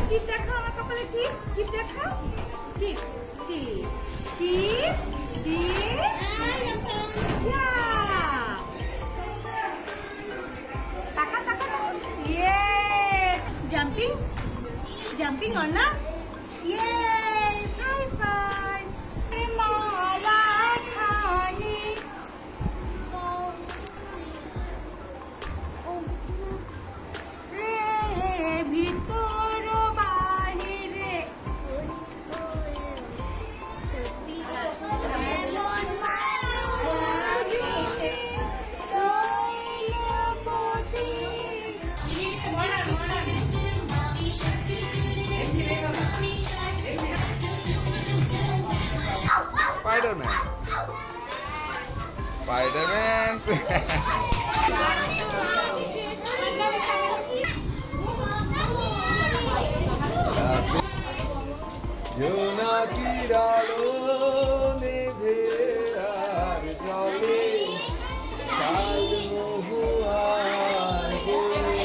টিপ দেখাও আমার কপালে, টিপ টিপ দেখাও, টিপ টিপ টিপ টিপ। টাকা টাকা, ইয়ে জাম্পিং জাম্পিং অন না, ইয়ে হাই ফাই মালা খানি রে ভিতর বাহিরে Spider-Man. Spider-Man. জোনাকির আলো নেভে আর জলে শাল মহুয়ার বনে।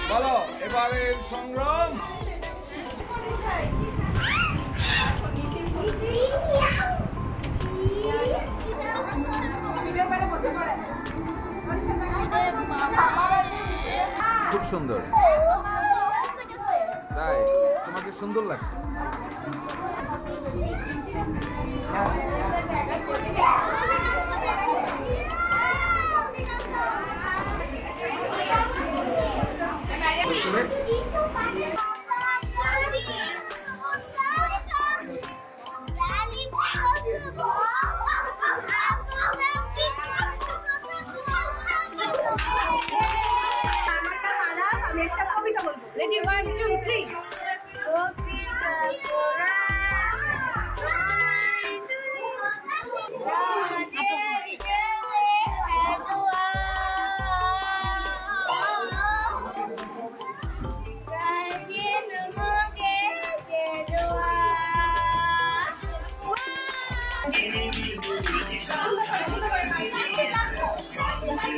বলো এবারের সংগ্রাম। খুব সুন্দর, তাই তোমাকে সুন্দর লাগছে। একটা কবিতা বলবো, রেডি 1 2 3।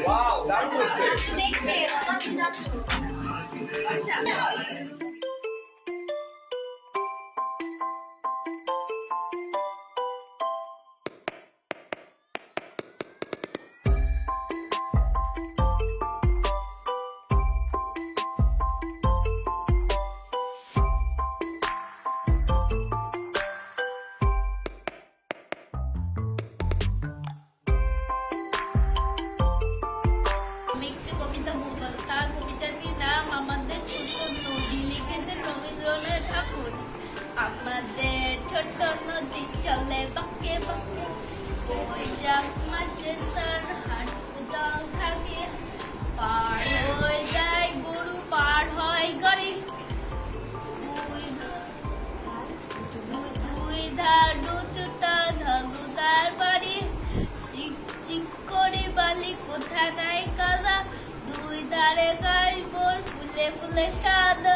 ওয়াও, দারুণ হচ্ছে। আমাদের ছোট নদী চলে বাঁকে বাঁকে, বৈশাখ মাসে তার হাঁটু জল থাকে, পার হয়ে যায় গরু, পার হয় গাড়ি, দুই ধার উঁচুতা ধাগু তার বাড়ি, চিক চিক করে বালি কোথা নাই কাদা, দুই ধারে গাছ বোর ফুলে ফুলে সাদা।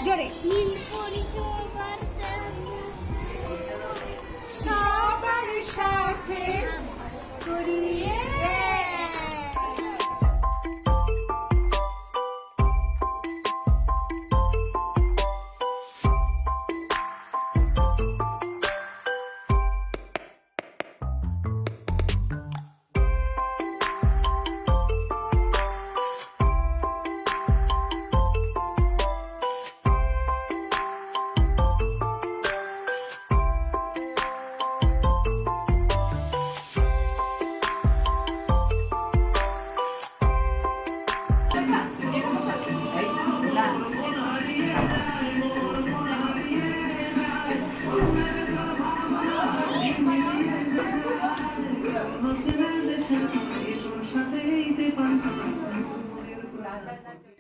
জোরে সবার সাথে করিয়ে গয়না